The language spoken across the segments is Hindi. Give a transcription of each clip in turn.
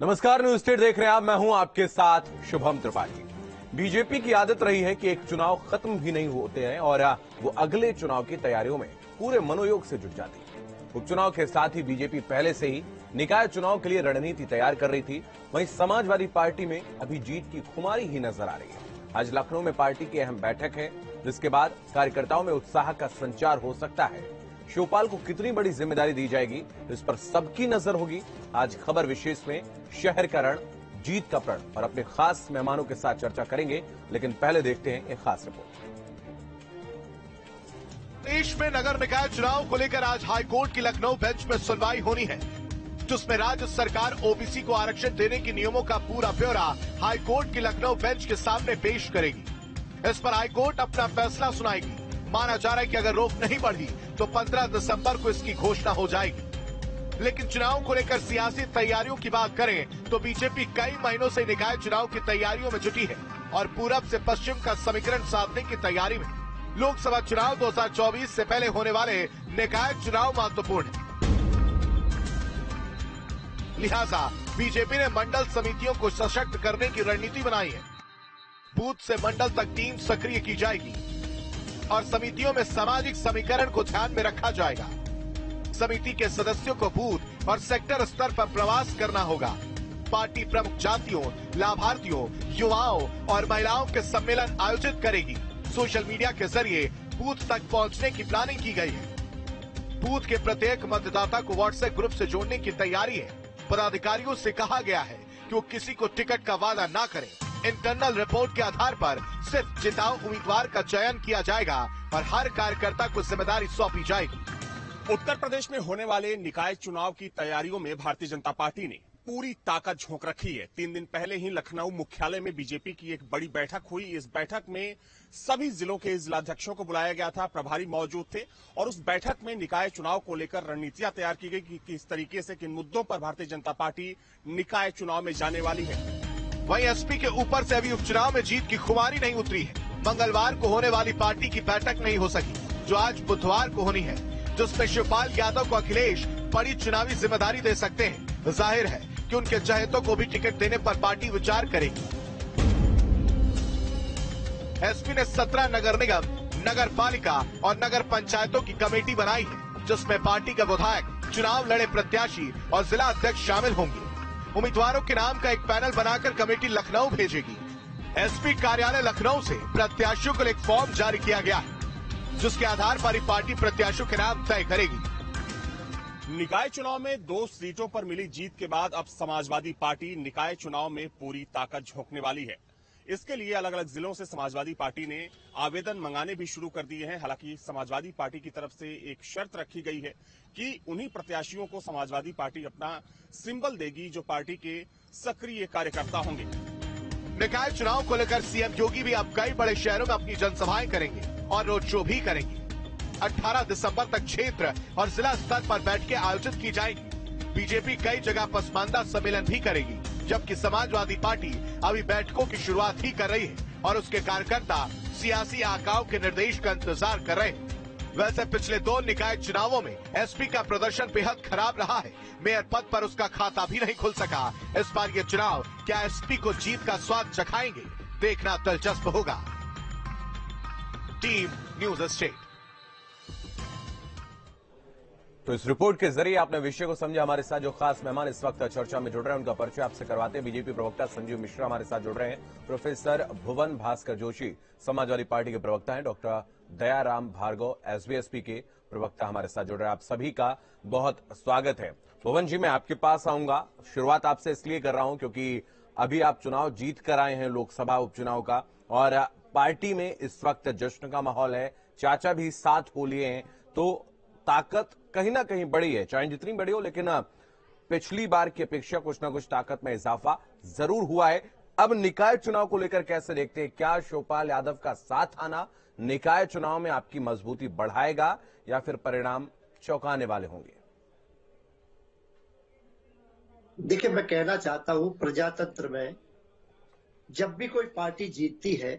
नमस्कार, न्यूज स्टेट देख रहे हैं आप। मैं हूं आपके साथ शुभम त्रिपाठी। बीजेपी की आदत रही है कि एक चुनाव खत्म भी नहीं होते हैं और वो अगले चुनाव की तैयारियों में पूरे मनोयोग से जुट जाती है। उपचुनाव के साथ ही बीजेपी पहले से ही निकाय चुनाव के लिए रणनीति तैयार कर रही थी। वहीं समाजवादी पार्टी में अभी जीत की खुमारी ही नजर आ रही है। आज लखनऊ में पार्टी की अहम बैठक है, जिसके बाद कार्यकर्ताओं में उत्साह का संचार हो सकता है। शिवपाल को कितनी बड़ी जिम्मेदारी दी जाएगी, इस पर सबकी नजर होगी। आज खबर विशेष में शहर का रण, जीत का प्रण और अपने खास मेहमानों के साथ चर्चा करेंगे, लेकिन पहले देखते हैं एक खास रिपोर्ट। देश में नगर निकाय चुनाव को लेकर आज हाईकोर्ट की लखनऊ बेंच में सुनवाई होनी है, जिसमें राज्य सरकार ओबीसी को आरक्षण देने के नियमों का पूरा ब्यौरा हाईकोर्ट की लखनऊ बेंच के सामने पेश करेगी। इस पर हाईकोर्ट अपना फैसला सुनाएगी। माना जा रहा है कि अगर रोक नहीं बढ़ी तो 15 दिसंबर को इसकी घोषणा हो जाएगी। लेकिन चुनाव को लेकर सियासी तैयारियों की बात करें तो बीजेपी कई महीनों से निकाय चुनाव की तैयारियों में जुटी है और पूरब से पश्चिम का समीकरण साधने की तैयारी में। लोकसभा चुनाव 2024 से पहले होने वाले निकाय चुनाव महत्वपूर्ण है, लिहाजा बीजेपी ने मंडल समितियों को सशक्त करने की रणनीति बनाई है। बूथ से मंडल तक टीम सक्रिय की जाएगी और समितियों में सामाजिक समीकरण को ध्यान में रखा जाएगा। समिति के सदस्यों को बूथ और सेक्टर स्तर पर प्रवास करना होगा। पार्टी प्रमुख जातियों, लाभार्थियों, युवाओं और महिलाओं के सम्मेलन आयोजित करेगी। सोशल मीडिया के जरिए बूथ तक पहुंचने की प्लानिंग की गई है। बूथ के प्रत्येक मतदाता को व्हाट्सएप ग्रुप से जोड़ने की तैयारी है। पदाधिकारियों से कहा गया है कि वो किसी को टिकट का वादा न करें। इंटरनल रिपोर्ट के आधार पर सिर्फ जिताऊ उम्मीदवार का चयन किया जाएगा और हर कार्यकर्ता को जिम्मेदारी सौंपी जाएगी। उत्तर प्रदेश में होने वाले निकाय चुनाव की तैयारियों में भारतीय जनता पार्टी ने पूरी ताकत झोंक रखी है। 3 दिन पहले ही लखनऊ मुख्यालय में बीजेपी की एक बड़ी बैठक हुई। इस बैठक में सभी जिलों के जिलाध्यक्षों को बुलाया गया था, प्रभारी मौजूद थे और उस बैठक में निकाय चुनाव को लेकर रणनीतियां तैयार की गई कि किस तरीके से, किन मुद्दों पर भारतीय जनता पार्टी निकाय चुनाव में जाने वाली है। वहीं एसपी के ऊपर से अभी उपचुनाव में जीत की खुमारी नहीं उतरी है। मंगलवार को होने वाली पार्टी की बैठक नहीं हो सकी, जो आज बुधवार को होनी है, जिसमें शिवपाल यादव को अखिलेश बड़ी चुनावी जिम्मेदारी दे सकते हैं। जाहिर है कि उनके चहेतों को भी टिकट देने पर पार्टी विचार करेगी। एसपी ने 17 नगर निगम, नगर पालिका और नगर पंचायतों की कमेटी बनाई है, जिसमें पार्टी के विधायक, चुनाव लड़े प्रत्याशी और जिला अध्यक्ष शामिल होंगे। उम्मीदवारों के नाम का एक पैनल बनाकर कमेटी लखनऊ भेजेगी। एसपी कार्यालय लखनऊ से प्रत्याशियों को एक फॉर्म जारी किया गया है, जिसके आधार पर ही पार्टी प्रत्याशियों के नाम तय करेगी। निकाय चुनाव में 2 सीटों पर मिली जीत के बाद अब समाजवादी पार्टी निकाय चुनाव में पूरी ताकत झोंकने वाली है। इसके लिए अलग अलग जिलों से समाजवादी पार्टी ने आवेदन मंगाने भी शुरू कर दिए हैं। हालांकि समाजवादी पार्टी की तरफ से एक शर्त रखी गई है कि उन्हीं प्रत्याशियों को समाजवादी पार्टी अपना सिंबल देगी जो पार्टी के सक्रिय कार्यकर्ता होंगे। निकाय चुनाव को लेकर सीएम योगी भी अब कई बड़े शहरों में अपनी जनसभाएं करेंगे और रोड शो भी करेंगे। 18 दिसंबर तक क्षेत्र और जिला स्तर पर बैठकें आयोजित की जाएगी। बीजेपी कई जगह पसमानदा सम्मेलन भी करेगी, जबकि समाजवादी पार्टी अभी बैठकों की शुरुआत ही कर रही है और उसके कार्यकर्ता सियासी आकाओं के निर्देश का इंतजार कर रहे हैं। वैसे पिछले 2 निकाय चुनावों में एसपी का प्रदर्शन बेहद खराब रहा है। मेयर पद पर उसका खाता भी नहीं खुल सका। इस बार ये चुनाव क्या एसपी को जीत का स्वाद चखाएंगे, देखना दिलचस्प होगा। Team news state. तो इस रिपोर्ट के जरिए आपने विषय को समझा। हमारे साथ जो खास मेहमान इस वक्त चर्चा में जुड़ रहे हैं, उनका परिचय आपसे करवाते हैं। बीजेपी प्रवक्ता संजीव मिश्रा हमारे साथ जुड़ रहे हैं। प्रोफेसर भुवन भास्कर जोशी समाजवादी पार्टी के प्रवक्ता हैं। डॉक्टर दयाराम भार्गव एसबीएसपी के प्रवक्ता हमारे साथ जुड़ रहे हैं। आप सभी का बहुत स्वागत है। भुवन जी, मैं आपके पास आऊंगा। शुरुआत आपसे इसलिए कर रहा हूं क्योंकि अभी आप चुनाव जीत कर आए हैं, लोकसभा उपचुनाव का, और पार्टी में इस वक्त जश्न का माहौल है। चाचा भी साथ हो लिए हैं, तो ताकत कहीं ना कहीं बढ़ी है, चाहे जितनी बड़ी हो, लेकिन पिछली बार की अपेक्षा कुछ ना कुछ ताकत में इजाफा जरूर हुआ है। अब निकाय चुनाव को लेकर कैसे देखते हैं? क्या शिवपाल यादव का साथ आना निकाय चुनाव में आपकी मजबूती बढ़ाएगा या फिर परिणाम चौंकाने वाले होंगे? देखिए, मैं कहना चाहता हूं, प्रजातंत्र में जब भी कोई पार्टी जीतती है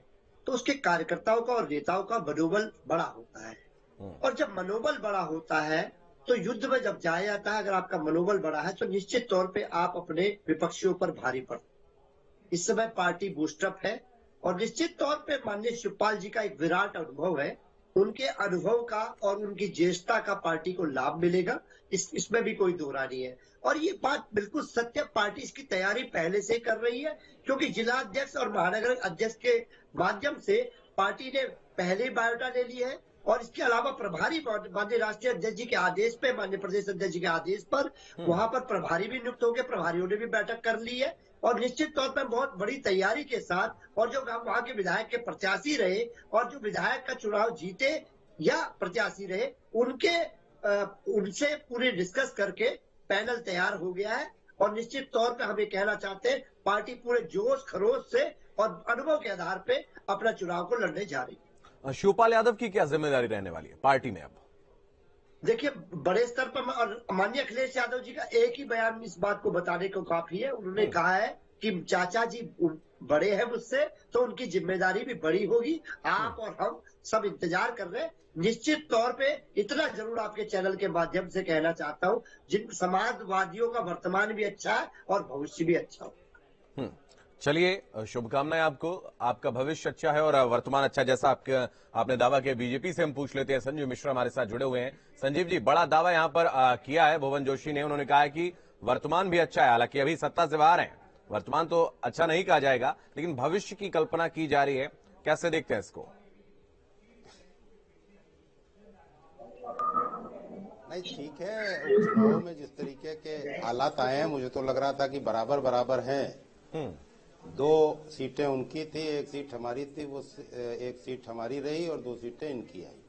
तो उसके कार्यकर्ताओं का और नेताओं का मनोबल बड़ा होता है, और जब मनोबल बड़ा होता है तो युद्ध में जब जाया जाता है, अगर आपका मनोबल बड़ा है तो निश्चित तौर पे आप अपने विपक्षियों पर भारी पड़ते। इस समय पार्टी बूस्टअप है और निश्चित तौर पे माननीय शिवपाल जी का एक विराट अनुभव है। उनके अनुभव का और उनकी ज्येष्ठता का पार्टी को लाभ मिलेगा, इसमें भी कोई दोहरा नहीं है। और ये बात बिल्कुल सत्य, पार्टी इसकी तैयारी पहले से कर रही है, क्योंकि जिला अध्यक्ष और महानगर अध्यक्ष के माध्यम से पार्टी ने पहले बायोडा ले ली है और इसके अलावा प्रभारी माननीय राष्ट्रीय अध्यक्ष जी के आदेश पे, माननीय प्रदेश अध्यक्ष जी के आदेश पर वहां पर प्रभारी भी नियुक्त हो गए, प्रभारियों ने भी बैठक कर ली है और निश्चित तौर पर बहुत बड़ी तैयारी के साथ। और जो वहां के विधायक के प्रत्याशी रहे और जो विधायक का चुनाव जीते या प्रत्याशी रहे, उनसे पूरे डिस्कस करके पैनल तैयार हो गया है। और निश्चित तौर पर हम ये कहना चाहते हैं, पार्टी पूरे जोश खरोश से और अनुभव के आधार पे अपना चुनाव को लड़ने जा रही है। शिवपाल यादव की क्या जिम्मेदारी रहने वाली है पार्टी में अब? देखिए, बड़े स्तर पर और माननीय अखिलेश यादव जी का एक ही बयान इस बात को बताने को काफी है। उन्होंने कहा है कि चाचा जी बड़े हैं मुझसे, तो उनकी जिम्मेदारी भी बड़ी होगी। आप और हम सब इंतजार कर रहे हैं। निश्चित तौर पे इतना जरूर आपके चैनल के माध्यम से कहना चाहता हूं, जिन समाजवादियों का वर्तमान भी अच्छा है और भविष्य भी अच्छा हो। चलिए, शुभकामनाएं आपको, आपका भविष्य अच्छा है और वर्तमान अच्छा, जैसा आपने दावा किया। बीजेपी से हम पूछ लेते हैं, संजीव मिश्रा हमारे साथ जुड़े हुए हैं। संजीव जी, बड़ा दावा यहां पर किया है भुवन जोशी ने। उन्होंने कहा है कि वर्तमान भी अच्छा है, हालांकि अभी सत्ता से बाहर है, वर्तमान तो अच्छा नहीं कहा जाएगा, लेकिन भविष्य की कल्पना की जा रही है। कैसे देखते हैं इसको? नहीं, ठीक है। चुनाव में जिस तरीके के हालात आए हैं, मुझे तो लग रहा था कि बराबर बराबर हैं। 2 सीटें उनकी थी, 1 सीट हमारी थी, वो 1 सीट हमारी रही और 2 सीटें इनकी आई।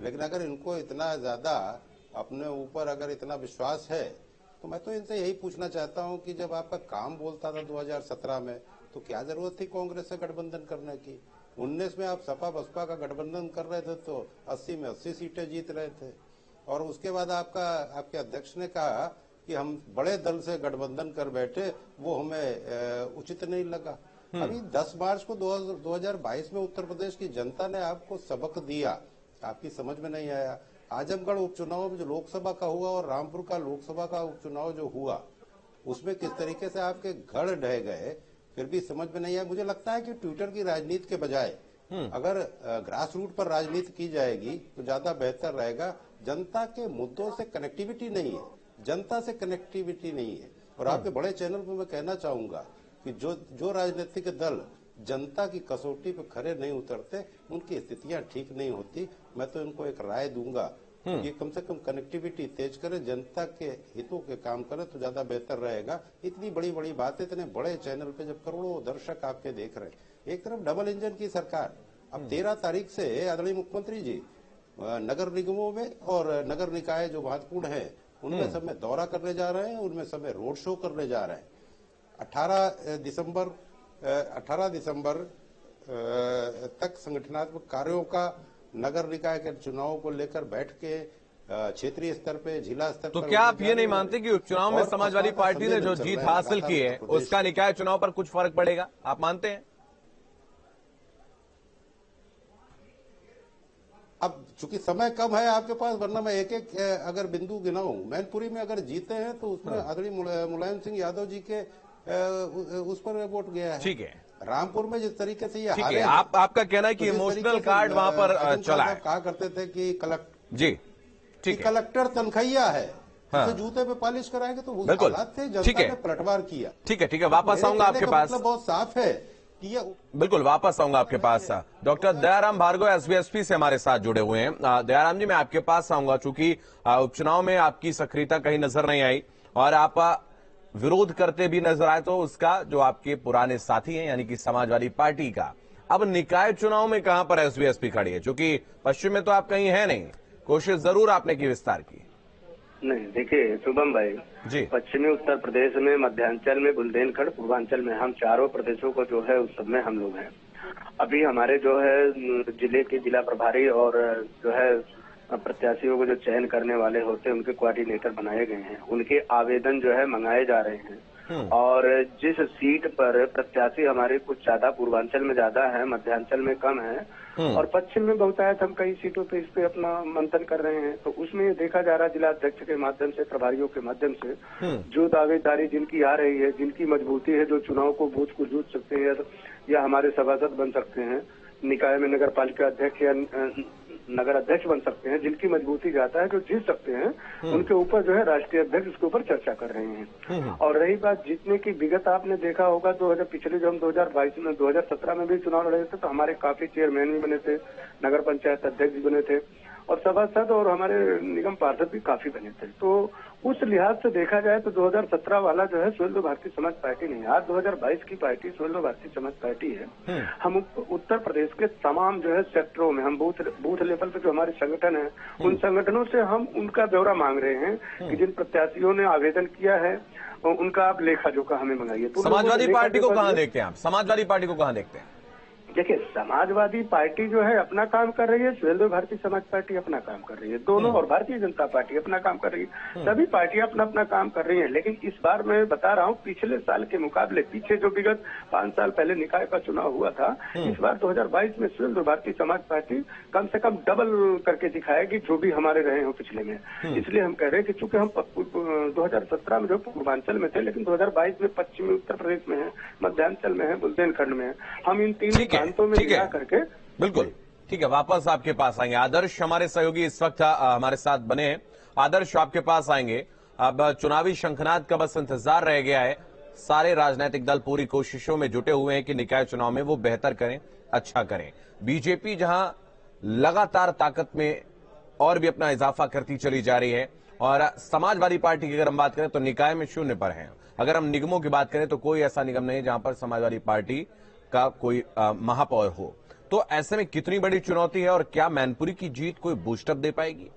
लेकिन अगर इनको इतना ज्यादा अपने ऊपर अगर इतना विश्वास है, तो मैं तो इनसे यही पूछना चाहता हूं कि जब आपका काम बोलता था 2017 में, तो क्या जरूरत थी कांग्रेस से गठबंधन करने की? 19 में आप सपा बसपा का गठबंधन कर रहे थे तो 80 में 80 सीटें जीत रहे थे। और उसके बाद आपके अध्यक्ष ने कहा कि हम बड़े दल से गठबंधन कर बैठे, वो हमें उचित नहीं लगा। अभी 10 मार्च को 2022 में उत्तर प्रदेश की जनता ने आपको सबक दिया, आपकी समझ में नहीं आया। आजमगढ़ उपचुनाव में जो लोकसभा का हुआ और रामपुर का लोकसभा का उपचुनाव जो हुआ, उसमें किस तरीके से आपके गढ़ ढह गए, फिर भी समझ में नहीं आया। मुझे लगता है कि ट्विटर की राजनीति के बजाय अगर ग्रास रूट पर राजनीति की जाएगी तो ज्यादा बेहतर रहेगा। जनता के मुद्दों से कनेक्टिविटी नहीं है, जनता से कनेक्टिविटी नहीं है। और आपके बड़े चैनल पर मैं कहना चाहूंगा कि जो राजनीतिक दल जनता की कसौटी पे खरे नहीं उतरते, उनकी स्थितियां ठीक नहीं होती। मैं तो इनको एक राय दूंगा कि कम से कम कनेक्टिविटी तेज करें, जनता के हितों के काम करें तो ज्यादा बेहतर रहेगा। इतनी बड़ी बड़ी बातें इतने बड़े चैनल पे जब करोड़ों दर्शक आपके देख रहे हैं, एक तरफ डबल इंजन की सरकार, अब 13 तारीख से आदरणीय मुख्यमंत्री जी नगर निगमों में और नगर निकाय जो महत्वपूर्ण है उनमें सब में दौरा करने जा रहे हैं, उनमें सब में रोड शो करने जा रहे हैं। 18 दिसंबर तक संगठनात्मक कार्यों का नगर निकाय के चुनाव को लेकर बैठ के क्षेत्रीय स्तर पे, जिला स्तर तो पर। क्या आप ये नहीं मानते कि उपचुनाव में समाजवादी पार्टी ने जो जीत हासिल की है उसका निकाय चुनाव पर कुछ फर्क पड़ेगा? आप मानते हैं? अब चूंकि समय कम है आपके पास, वरना मैं एक एक अगर बिंदु गिनाऊं, मैनपुरी में अगर जीते हैं तो उसमें आदरणीय मुलायम सिंह यादव जी के उस पर वोट गया है। ठीक है। रामपुर में जिस तरीके से ये ठीक है, आपका कहना है कि इमोशनल कार्ड वहां पर चला है। कहा करते थे कि जी ठीक है, कलेक्टर तनखैया है, हाँ। जूते पे पॉलिश कराएंगे, तो उस बिल्कुल हालात से ठीक जनता है, ने पलटवार किया। ठीक है, वापस आऊंगा आपके पास। मतलब बहुत साफ है कि ये बिल्कुल वापस आऊंगा आपके पास। डॉक्टर दयाराम भार्गव एसबीएसपी से हमारे साथ जुड़े हुए हैं। दयाराम जी, मैं आपके पास आऊंगा, चूंकि उपचुनाव में आपकी सक्रियता कहीं नजर नहीं आई और आप विरोध करते भी नजर आए, तो उसका जो आपके पुराने साथी हैं यानी कि समाजवादी पार्टी का, अब निकाय चुनाव में कहां पर एसबीएसपी खड़ी है? क्योंकि पश्चिम में तो आप कहीं है नहीं, कोशिश जरूर आपने की विस्तार की। नहीं, देखिए शुभम भाई जी, पश्चिमी उत्तर प्रदेश में, मध्यांचल में, बुंदेलखंड, पूर्वांचल में, हम चारों प्रदेशों को जो है उस सब में हम लोग हैं। अभी हमारे जो है जिले के जिला प्रभारी और जो है प्रत्याशियों को जो चयन करने वाले होते हैं, उनके कोऑर्डिनेटर बनाए गए हैं। उनके आवेदन जो है मंगाए जा रहे हैं और जिस सीट पर प्रत्याशी हमारे कुछ ज्यादा पूर्वांचल में ज्यादा है, मध्यांचल में कम है और पश्चिम में बहुतायत हम कई सीटों पे इस पे अपना मंथन कर रहे हैं, तो उसमें ये देखा जा रहा है जिला अध्यक्ष के माध्यम से, प्रभारियों के माध्यम से जो दावेदारी जिनकी आ रही है, जिनकी मजबूती है, जो चुनाव को बूथ को जूझ सकते हैं या हमारे सभासद बन सकते हैं, निकाय में नगर पालिका अध्यक्ष या नगर अध्यक्ष बन सकते हैं, जिनकी मजबूती जाता है, जो जीत सकते हैं, उनके ऊपर जो है राष्ट्रीय अध्यक्ष उसके ऊपर चर्चा कर रहे हैं। और रही बात जीतने की, विगत आपने देखा होगा पिछले जो हम 2022 में 2017 में भी चुनाव लड़े थे तो हमारे काफी चेयरमैन भी बने थे, नगर पंचायत अध्यक्ष भी बने थे और सभासद और हमारे निगम पार्षद भी काफी बने थे। तो उस लिहाज से देखा जाए तो 2017 वाला जो है सुहेलदेव भारतीय समाज पार्टी नहीं, आज 2022 की पार्टी सुहेलदेव भारतीय समाज पार्टी है। हम उत्तर प्रदेश के तमाम जो है सेक्टरों में हम बूथ लेवल पे जो हमारे संगठन है, उन संगठनों से हम उनका ब्यौरा मांग रहे हैं कि जिन प्रत्याशियों ने आवेदन किया है उनका आप लेखा जोखा हमें मंगाइए। तो समाजवादी पार्टी को कहां देखते हैं आप? समाजवादी पार्टी को कहां देखते हैं? देखिए, समाजवादी पार्टी जो है अपना काम कर रही है, सुहेलदेव भारतीय समाज पार्टी अपना काम कर रही है, दोनों, और भारतीय जनता पार्टी अपना काम कर रही है। सभी पार्टियां अपना अपना काम कर रही हैं। लेकिन इस बार मैं बता रहा हूं, पिछले साल के मुकाबले पीछे जो विगत 5 साल पहले निकाय का चुनाव हुआ था, इस बार 2022 में सुहेलदेव भारतीय समाज पार्टी कम से कम डबल करके दिखाएगी जो भी हमारे रहे हो पिछले में। इसलिए हम कह रहे हैं कि चूंकि हम 2017 में जो पूर्वांचल में थे, लेकिन 2022 में पश्चिमी उत्तर प्रदेश में है, मध्यांचल में है, बुंदेलखंड में है, हम इन तीन प्रांतों में मिला करके। बिल्कुल ठीक है, वापस आपके पास आएंगे। आदर्श हमारे सहयोगी इस वक्त हमारे साथ बने हैं। आदर्श, आपके पास आएंगे। अब चुनावी शंखनाद का बस इंतजार रह गया है। सारे राजनीतिक दल पूरी कोशिशों में जुटे हुए हैं कि निकाय चुनाव में वो बेहतर करें, अच्छा करें। बीजेपी जहां लगातार ताकत में और भी अपना इजाफा करती चली जा रही है, और समाजवादी पार्टी की अगर हम बात करें तो निकाय में 0 पर है। अगर हम निगमों की बात करें तो कोई ऐसा निगम नहीं जहां पर समाजवादी पार्टी का कोई महापौर हो। तो ऐसे में कितनी बड़ी चुनौती है और क्या मैनपुरी की जीत कोई बूस्टअप दे पाएगी?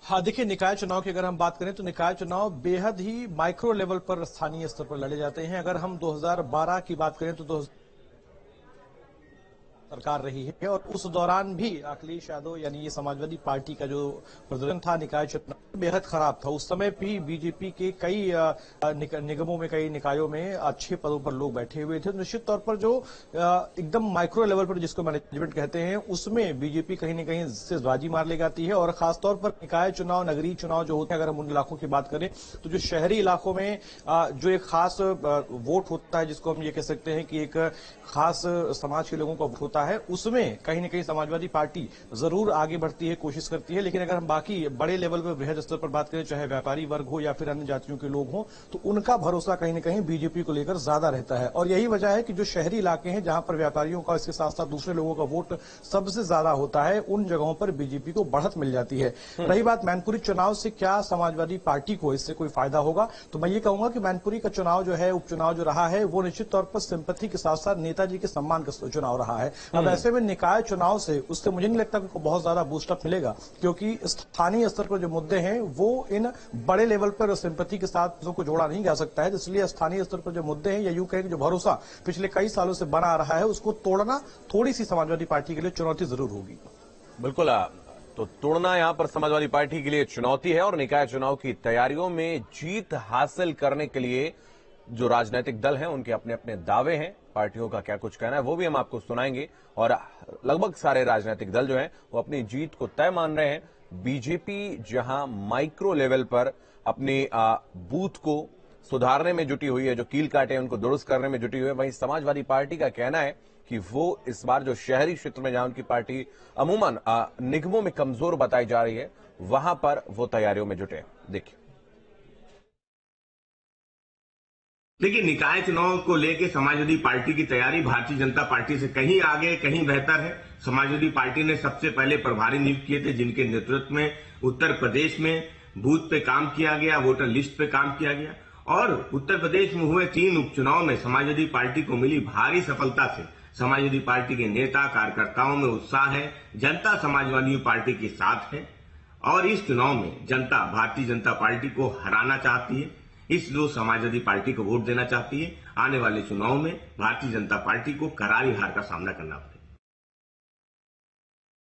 हाँ, देखिए, निकाय चुनाव की अगर हम बात करें तो निकाय चुनाव बेहद ही माइक्रो लेवल पर, स्थानीय स्तर पर लड़े जाते हैं। अगर हम 2012 की बात करें तो सरकार रही है और उस दौरान भी अखिलेश यादव यानी ये समाजवादी पार्टी का जो प्रदर्शन था निकाय चुनाव बेहद खराब था। उस समय भी बीजेपी के कई निगमों में, कई निकायों में अच्छे पदों पर लोग बैठे हुए थे। निश्चित तौर पर जो एकदम माइक्रो लेवल पर जिसको मैनेजमेंट कहते हैं, उसमें बीजेपी कहीं न कहीं से बाजी मार ले जाती है। और खासतौर पर निकाय चुनाव, नगरीय चुनाव जो होते हैं, अगर हम उन इलाकों की बात करें तो जो शहरी इलाकों में जो एक खास वोट होता है, जिसको हम ये कह सकते हैं कि एक खास समाज के लोगों का वोट होता है, उसमें कहीं न कहीं समाजवादी पार्टी जरूर आगे बढ़ती है, कोशिश करती है। लेकिन अगर हम बाकी बड़े लेवल पर, बृहद स्तर पर बात करें, चाहे व्यापारी वर्ग हो या फिर अन्य जातियों के लोग हों, तो उनका भरोसा कहीं न कहीं बीजेपी को लेकर ज्यादा रहता है। और यही वजह है कि जो शहरी इलाके हैं जहां पर व्यापारियों का, इसके साथ साथ दूसरे लोगों का वोट सबसे ज्यादा होता है, उन जगहों पर बीजेपी को बढ़त मिल जाती है। रही बात मैनपुरी चुनाव से क्या समाजवादी पार्टी को इससे कोई फायदा होगा, तो मैं ये कहूंगा कि मैनपुरी का चुनाव जो है, उपचुनाव जो रहा है, वो निश्चित तौर पर सिंपैथी के साथ साथ नेताजी के सम्मान का चुनाव रहा है। अब ऐसे में निकाय चुनाव से उससे मुझे नहीं लगता कि बहुत ज्यादा बूस्टअप मिलेगा, क्योंकि स्थानीय स्तर पर जो मुद्दे हैं वो इन बड़े लेवल पर सिंपैथी के साथ को जोड़ा नहीं जा सकता है। इसलिए स्थानीय स्तर पर जो मुद्दे हैं, या यूं कहें कि जो भरोसा पिछले कई सालों से बना आ रहा है, उसको तोड़ना थोड़ी सी समाजवादी पार्टी के लिए चुनौती जरूर होगी। बिल्कुल, तो तोड़ना यहां पर समाजवादी पार्टी के लिए चुनौती है। और निकाय चुनाव की तैयारियों में जीत हासिल करने के लिए जो राजनीतिक दल हैं, उनके अपने अपने दावे हैं। पार्टियों का क्या कुछ कहना है वो भी हम आपको सुनाएंगे। और लगभग सारे राजनीतिक दल जो हैं वो अपनी जीत को तय मान रहे हैं। बीजेपी जहां माइक्रो लेवल पर अपनी बूथ को सुधारने में जुटी हुई है, जो कील काटे उनको दुरुस्त करने में जुटी हुई है, वहीं समाजवादी पार्टी का कहना है कि वो इस बार जो शहरी क्षेत्र में जहां उनकी पार्टी अमूमन निगमों में कमजोर बताई जा रही है, वहां पर वो तैयारियों में जुटे। देखिए, देखिए, निकाय चुनाव को लेकर समाजवादी पार्टी की तैयारी भारतीय जनता पार्टी से कहीं आगे, कहीं बेहतर है। समाजवादी पार्टी ने सबसे पहले प्रभारी नियुक्त किए थे, जिनके नेतृत्व में उत्तर प्रदेश में बूथ पे काम किया गया, वोटर लिस्ट पे काम किया गया। और उत्तर प्रदेश में हुए 3 उपचुनाव में समाजवादी पार्टी को मिली भारी सफलता से समाजवादी पार्टी के नेता, कार्यकर्ताओं में उत्साह है। जनता समाजवादी पार्टी के साथ है और इस चुनाव में जनता भारतीय जनता पार्टी को हराना चाहती है, इसलिए समाजवादी पार्टी को वोट देना चाहती है। आने वाले चुनाव में भारतीय जनता पार्टी को करारी हार का सामना करना पड़ेगा।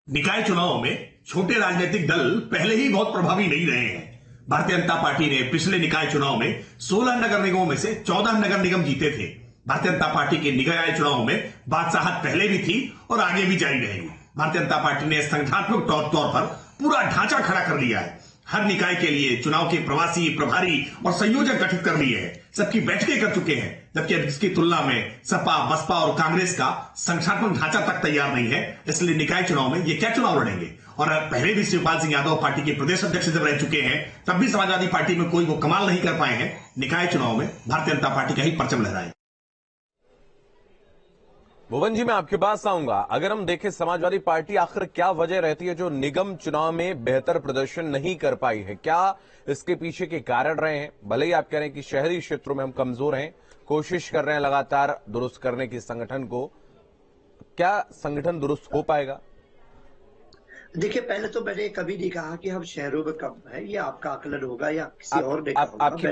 निकाय चुनाव में छोटे राजनीतिक दल पहले ही बहुत प्रभावी नहीं रहे हैं। भारतीय जनता पार्टी ने पिछले निकाय चुनाव में 16 नगर निगमों में से 14 नगर निगम जीते थे। भारतीय जनता पार्टी के निकाय चुनाव में बादशाहत पहले भी थी और आगे भी जारी रहेगी। भारतीय जनता पार्टी ने संगठनात्मक तौर पर पूरा ढांचा खड़ा कर लिया है। हर निकाय के लिए चुनाव के प्रवासी, प्रभारी और संयोजक गठित कर लिए हैं। सबकी बैठकें कर चुके हैं, जबकि इसकी तुलना में सपा, बसपा और कांग्रेस का संगठनात्मक ढांचा तक तैयार नहीं है। इसलिए निकाय चुनाव में ये क्या चुनाव लड़ेंगे? और पहले भी शिवपाल सिंह यादव पार्टी के प्रदेश अध्यक्ष जब रह चुके हैं, तब भी समाजवादी पार्टी में कोई वो कमाल नहीं कर पाए हैं। निकाय चुनाव में भारतीय जनता पार्टी का ही परचम लहराए। भुवन जी, मैं आपके पास आऊंगा। अगर हम देखें समाजवादी पार्टी आखिर क्या वजह रहती है जो निगम चुनाव में बेहतर प्रदर्शन नहीं कर पाई है? क्या इसके पीछे के कारण रहे हैं? भले ही आप कह रहे हैं कि शहरी क्षेत्रों में हम कमजोर हैं, कोशिश कर रहे हैं लगातार दुरुस्त करने की संगठन को, क्या संगठन दुरुस्त हो पाएगा? देखिए, पहले तो मैंने कभी नहीं कहा कि हम शहरों में कम है। ये आपका आकलन होगा या किसी और ने आपकी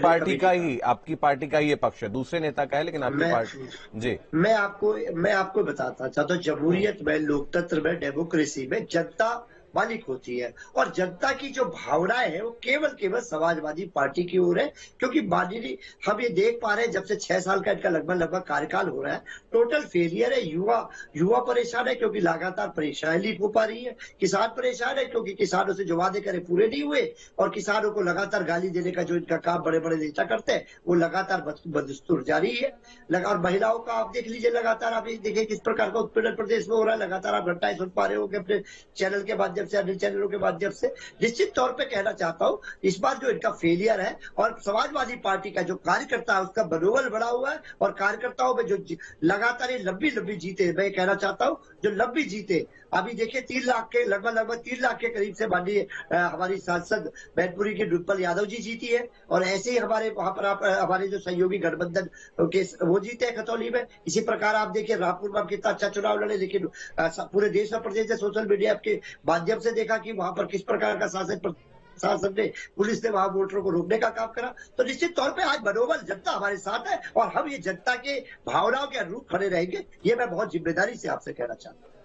पार्टी का ही ये पक्ष है, दूसरे नेता का है, लेकिन आपकी पार्टी जी। मैं आपको बताता चाहता हूँ, जमहूरियत में, लोकतंत्र में, डेमोक्रेसी में जनता मालिक होती है और जनता की जो भावनाएं है वो केवल समाजवादी पार्टी की ओर है। क्योंकि माननीय हम ये देख पा रहे हैं, जब से 6 साल का इनका लगभग कार्यकाल हो रहा है, टोटल फेलियर है। युवा परेशान है क्योंकि लगातार परेशानी नहीं हो पा रही है। किसान परेशान है क्योंकि किसानों से जो वादे करे पूरे नहीं हुए और किसानों को लगातार गाली देने का जो इनका काम बड़े बड़े नेता करते हैं वो लगातार बदस्तूर जारी है। और महिलाओं का आप देख लीजिए, लगातार आप देखिए किस प्रकार का उत्पीड़न प्रदेश में हो रहा है। लगातार आप घटनाएं सुन पा रहे हो कि अपने चैनल के माध्यम से, अन्य चैनलों के माध्यम से। निश्चित तौर पे कहना चाहता हूं, इस बार जो इनका फेलियर है और समाजवादी पार्टी का जो कार्यकर्ता है उसका मनोबल बढ़ा हुआ है और कार्यकर्ताओं में जो लगातार ये लंबी जीते, मैं कहना चाहता हूं जो लंबी जीते, अभी देखिए 3 लाख के लगभग 3 लाख के करीब से माननीय हमारी सांसद मैनपुरी की डिम्पल यादव जी जीती है और ऐसे ही हमारे वहां पर हमारे जो सहयोगी गठबंधन के वो जीते हैं खतौली में। इसी प्रकार आप देखिए रामपुर में कितना अच्छा चुनाव लड़े, लेकिन पूरे देश और प्रदेश से सोशल मीडिया के माध्यम से देखा कि वहां पर किस प्रकार का शासन ने, पुलिस ने वहां वोटरों को रोकने का काम करा। तो निश्चित तौर पे आज मनोबल जनता हमारे साथ है और हम ये जनता के भावनाओं के अनुरूप खड़े रहेंगे, ये मैं बहुत जिम्मेदारी से आपसे कहना चाहता हूँ।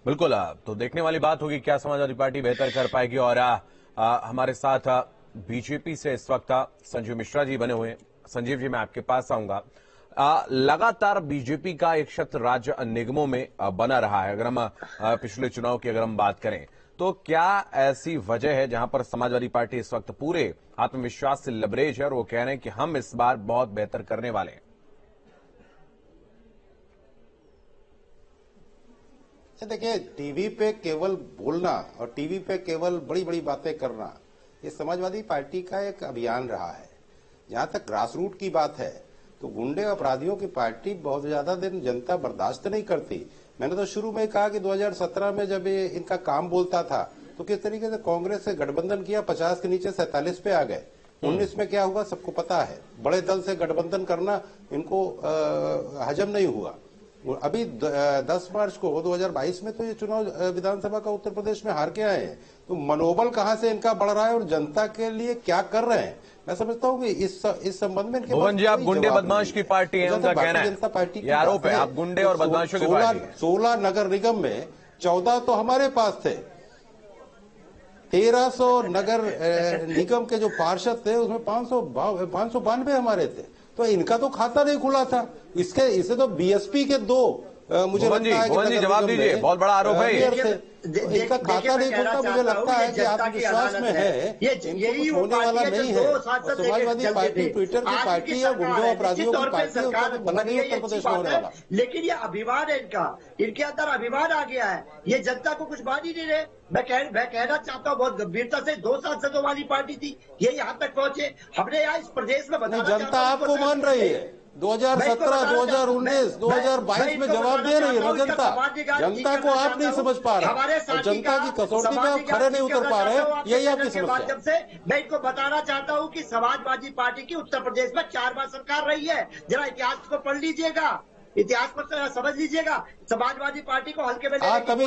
बिल्कुल, तो देखने वाली बात होगी क्या समाजवादी पार्टी बेहतर कर पाएगी। और हमारे साथ बीजेपी से इस वक्त संजीव मिश्रा जी बने हुए हैं। संजीव जी, मैं आपके पास आऊंगा। लगातार बीजेपी का एक शत्र राज्य निगमों में बना रहा है। अगर हम पिछले चुनाव की अगर हम बात करें तो क्या ऐसी वजह है जहां पर समाजवादी पार्टी इस वक्त पूरे आत्मविश्वास से लबरेज है और वो कह रहे हैं कि हम इस बार बहुत बेहतर करने वाले हैं? देखिए, टीवी पे केवल बोलना और टीवी पे केवल बड़ी बड़ी बातें करना, ये समाजवादी पार्टी का एक अभियान रहा है। जहां तक ग्रास रूट की बात है तो गुंडे अपराधियों की पार्टी बहुत ज्यादा दिन जनता बर्दाश्त नहीं करती। मैंने तो शुरू में कहा कि 2017 में जब ये इनका काम बोलता था तो किस तरीके से कांग्रेस से गठबंधन किया, 50 के नीचे 47 पे आ गए। 19 में क्या हुआ सबको पता है। बड़े दल से गठबंधन करना इनको हजम नहीं हुआ। अभी 10 मार्च को 2022 में तो ये चुनाव विधानसभा का उत्तर प्रदेश में हार के आए हैं। तो मनोबल कहां से इनका बढ़ रहा है और जनता के लिए क्या कर रहे हैं, मैं समझता हूँ कि इस संबंध में भुवन जी, आप गुंडे बदमाश की पार्टी है, उनका कहना है, जनता पार्टी की आरोप है आप गुंडे और बदमाशों की पार्टी। 16 नगर निगम में 14 तो हमारे पास थे। 1300 नगर निगम के जो पार्षद थे उसमें 592 हमारे थे। तो इनका तो खाता नहीं खुला था। इसे तो बीएसपी के 2 मुझे लगता है कि जवाब दीजिए, बहुत बड़ा आरोप है इनका खाता नहीं खुलता। मुझे लगता है कि आत्मविश्वास में है यही होने वाला नहीं है। समाजवादी पार्टी ट्विटर की पार्टी है, गुंडों अपराधियों की पार्टी है, भला नहीं उत्तर प्रदेश में होने वाला। लेकिन ये अभिमान है इनके अंदर अभिमान आ गया है। ये जनता को कुछ मान ही नहीं रहे। मैं कहना चाहता हूँ बहुत गंभीरता से, 2 सांसदों वाली पार्टी थी, ये यहाँ तक पहुंचे। हमने यहाँ इस प्रदेश में जनता आपको मान रही है। 2017, 2019, 2022 में जवाब दे रही है जनता को आप नहीं समझ पा रहे और जनता की कसौटी में आप खड़े नहीं उतर पा रहे, यही आपकी समस्या है। मैं इनको बताना चाहता हूँ कि समाजवादी पार्टी की उत्तर प्रदेश में 4 बार सरकार रही है। जरा इतिहास को पढ़ लीजिएगा, इतिहास को समझ लीजिएगा। समाजवादी पार्टी को हल्के में कभी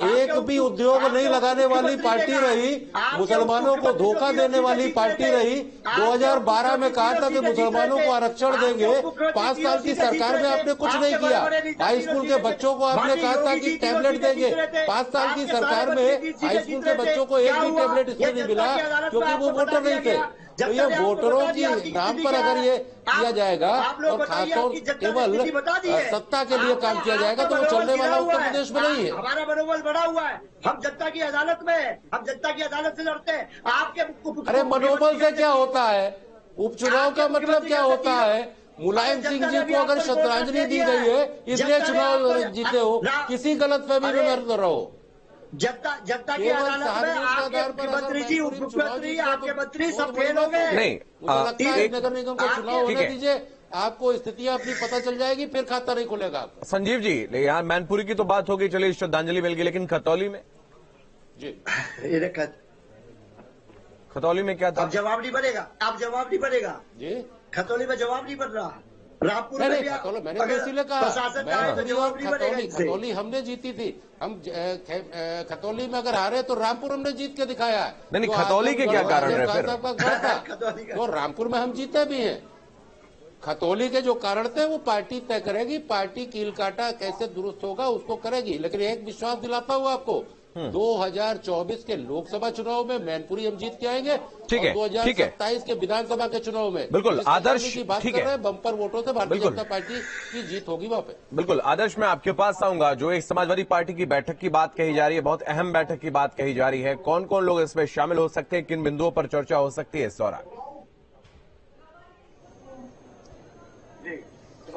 एक भी उद्योग नहीं लगाने वाली पार्टी रही, मुसलमानों को धोखा देने वाली पार्टी रही। 2012 में कहा था कि मुसलमानों को आरक्षण देंगे, 5 साल की सरकार में आपने कुछ नहीं किया। हाई स्कूल के बच्चों को आपने कहा था कि टैबलेट देंगे, 5 साल की सरकार में हाई स्कूल के बच्चों को एक भी टैबलेट इसलिए नहीं मिला क्योंकि वो वोटर नहीं थे। तो ये वोटरों की नाम पर अगर ये किया जाएगा और खासतौर केवल सत्ता के लिए काम किया जाएगा तो वो चलने वाला उत्तर प्रदेश में नहीं है। हमारा मनोबल बढ़ा हुआ है, हम जनता की अदालत में है, हम जनता की अदालत से लड़ते हैं। आपके अरे मनोबल से क्या होता है? उपचुनाव का मतलब क्या होता है? मुलायम सिंह जी को अगर श्रद्धांजलि दी गई है इसलिए चुनाव जीते हो, किसी गलतफहमी में मत रहो। जनता की अदालत में आपके मंत्री जी, उप मुख्यमंत्री, आपके मंत्री सब फेल हो गए। नहीं, नगर निगम का चुनाव होने दीजिए, आपको स्थितियां अपनी पता चल जाएगी, फिर खाता नहीं खुलेगा। संजीव जी, यहाँ मैनपुरी की तो बात होगी, चलिए श्रद्धांजलि मिल गई, लेकिन खतौली में जी, खतौली में क्या था? अब जवाब नहीं बनेगा जी, खतौली में जवाब नहीं बन रहा। रामपुर में भी मैंने तो इसीलिए कहा खतौली हमने जीती थी। हम खतौली में अगर हारे तो रामपुर हमने जीत के दिखाया है। नहीं, खतौली के क्या कारण है फिर? तो रामपुर में हम जीते भी हैं। खतौली के जो कारण थे वो पार्टी तय करेगी, पार्टी कील काटा कैसे दुरुस्त होगा उसको करेगी। लेकिन एक विश्वास दिलाता हूँ आपको, 2024 के लोकसभा चुनाव में मैनपुरी हम जीत के आएंगे। ठीक है, 2027 के विधानसभा के चुनाव में बिल्कुल आदर्श की बात कर रहे हैं, बम्पर वोटों से भारतीय जनता पार्टी की जीत होगी वहां पे। बिल्कुल आदर्श, मैं आपके पास आऊंगा। जो एक समाजवादी पार्टी की बैठक की बात कही जा रही है, बहुत अहम बैठक की बात कही जा रही है, कौन कौन लोग इसमें शामिल हो सकते हैं, किन बिंदुओं पर चर्चा हो सकती है इस दौरान?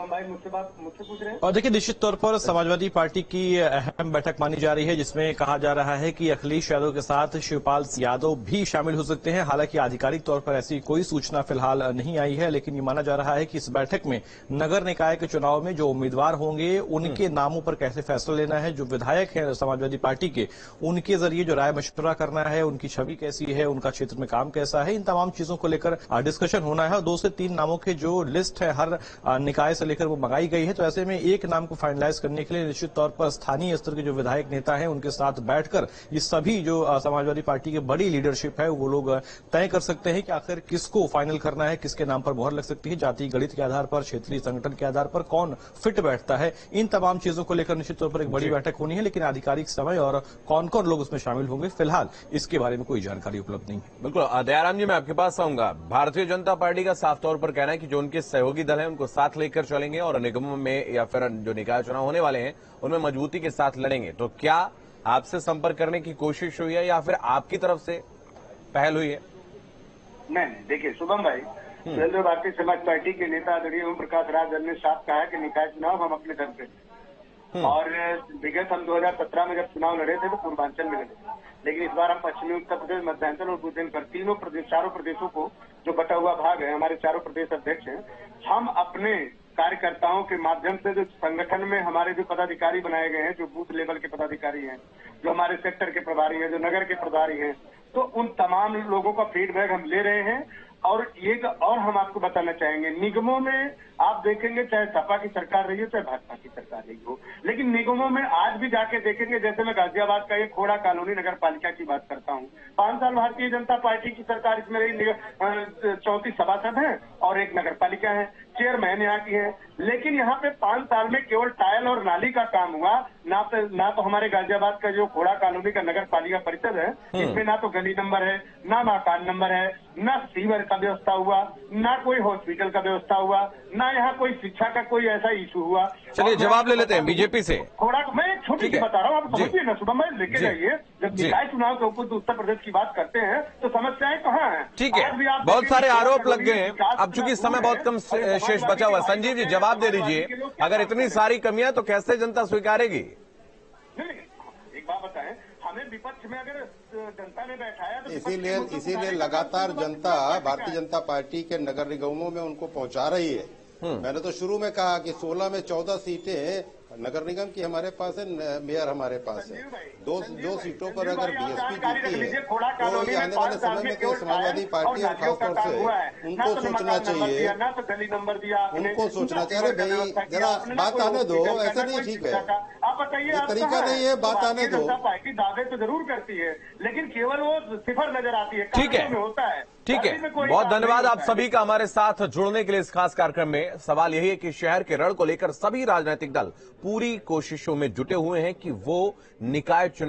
मुझसे पूछ रहे हैं। और देखिए, निश्चित तौर पर समाजवादी पार्टी की अहम बैठक मानी जा रही है, जिसमें कहा जा रहा है कि अखिलेश यादव के साथ शिवपाल यादव भी शामिल हो सकते हैं। हालांकि आधिकारिक तौर पर ऐसी कोई सूचना फिलहाल नहीं आई है, लेकिन ये माना जा रहा है कि इस बैठक में नगर निकाय के चुनाव में जो उम्मीदवार होंगे उनके नामों पर कैसे फैसला लेना है, जो विधायक हैं समाजवादी पार्टी के, उनके जरिए जो राय मशवरा करना है, उनकी छवि कैसी है, उनका क्षेत्र में काम कैसा है, इन तमाम चीजों को लेकर डिस्कशन होना है। और 2 से 3 नामों के जो लिस्ट है हर निकाय से लेकर वो मंगाई गई है। तो ऐसे में एक नाम को फाइनलाइज करने के लिए निश्चित तौर पर स्थानीय स्तर के जो विधायक नेता हैं उनके साथ बैठकर ये सभी जो समाजवादी पार्टी की बड़ी लीडरशिप है वो लोग तय कर सकते हैं कि आखिर किसको फाइनल करना है, किसके नाम पर मोहर लग सकती है, जातीय गणित के आधार पर, क्षेत्रीय संगठन के आधार पर कौन फिट बैठता है। इन तमाम चीजों को लेकर निश्चित तौर पर एक बड़ी बैठक होनी है, लेकिन आधिकारिक समय और कौन कौन लोग उसमें शामिल होंगे फिलहाल इसके बारे में कोई जानकारी उपलब्ध नहीं है। बिल्कुल दयाराम जी, मैं आपके पास आऊंगा। भारतीय जनता पार्टी का साफ तौर पर कहना है कि जो उनके सहयोगी दल है उनको साथ लेकर चलेंगे और निगमों में या फिर जो निकाय चुनाव होने वाले हैं उनमें मजबूती के साथ लड़ेंगे। तो क्या आपसे संपर्क करने की कोशिश हुई है या फिर आपकी तरफ से पहल हुई है? नहीं, देखिए शुभम भाई, सुरेंद्र भारतीय समाज पार्टी के नेता आदरणीय ओम प्रकाश राजभर ने साफ कहा कि निकाय चुनाव हम अपने दम पे, और विगत हम 2017 में जब चुनाव लड़े थे तो पूर्वांचल में लड़े, लेकिन इस बार हम पश्चिमी उत्तर प्रदेश, मध्यांचल और बुंदेलखंड चारों प्रदेशों को जो बटा हुआ भाग है, हमारे चारों प्रदेश अध्यक्ष हैं, हम अपने कार्यकर्ताओं के माध्यम से जो संगठन में हमारे जो पदाधिकारी बनाए गए हैं, जो बूथ लेवल के पदाधिकारी हैं, जो हमारे सेक्टर के प्रभारी हैं, जो नगर के प्रभारी हैं, तो उन तमाम लोगों का फीडबैक हम ले रहे हैं। और एक और हम आपको बताना चाहेंगे, निगमों में आप देखेंगे चाहे सपा की सरकार रही हो चाहे भाजपा की सरकार रही हो, लेकिन निगमों में आज भी जाके देखेंगे, जैसे मैं गाजियाबाद का एक खोड़ा कॉलोनी नगर पालिका की बात करता हूँ, 5 साल भारतीय जनता पार्टी की सरकार इसमें रही, 34 सभासद हैं और एक नगर पालिका है, चेयरमैन यहाँ की है, लेकिन यहाँ पे 5 साल में केवल टायल और नाली का काम हुआ। ना तो हमारे गाजियाबाद का जो खोड़ा कॉलोनी का नगर पालिका परिषद है, इसमें ना तो गली नंबर है, ना मकान नंबर है, ना सीवर का व्यवस्था हुआ, ना कोई हॉस्पिटल का व्यवस्था हुआ, ना यहाँ कोई शिक्षा का कोई ऐसा इशू हुआ। चलिए जवाब ले लेते हैं बीजेपी से। थोड़ा मैं एक छोटी सी बता रहा हूँ, आप समझिए ना शुभम भाई, लेके जाइए। जब निकाय चुनाव के ऊपर उत्तर प्रदेश की बात करते हैं तो समस्याएं कहाँ हैं? ठीक है, बहुत सारे आरोप लग गए हैं। अब चूंकि समय बहुत कम शेष बचा हुआ, संजीव जी जवाब दे दीजिए, अगर इतनी सारी कमियां तो कैसे जनता स्वीकारेगी? एक बात बताएं, हमें विपक्ष में अगर जनता ने बैठाया तो इसीलिए लगातार जनता भारतीय जनता पार्टी के नगर निगमों में उनको पहुंचा रही है। मैंने तो शुरू में कहा कि 16 में 14 सीटें नगर निगम की हमारे पास है, मेयर हमारे पास है। दो सीटों पर अगर बीएसपी जीती है तो ये आने वाले समय में क्या समाजवादी पार्टी और खासतौर से उनको सोचना चाहिए, उनको सोचना चाहिए। अरे भाई जरा बात आने दो, ऐसा नहीं ठीक है, ये तरीका नहीं है, बात आने दो। पार्टी दावे तो जरूर करती है लेकिन केवल वो सिफर नजर आती है, ठीक है, होता है। ठीक है, बहुत धन्यवाद आप सभी का हमारे साथ जुड़ने के लिए इस खास कार्यक्रम में। सवाल यही है कि शहर के रण को लेकर सभी राजनीतिक दल पूरी कोशिशों में जुटे हुए हैं कि वो निकाय चुनाव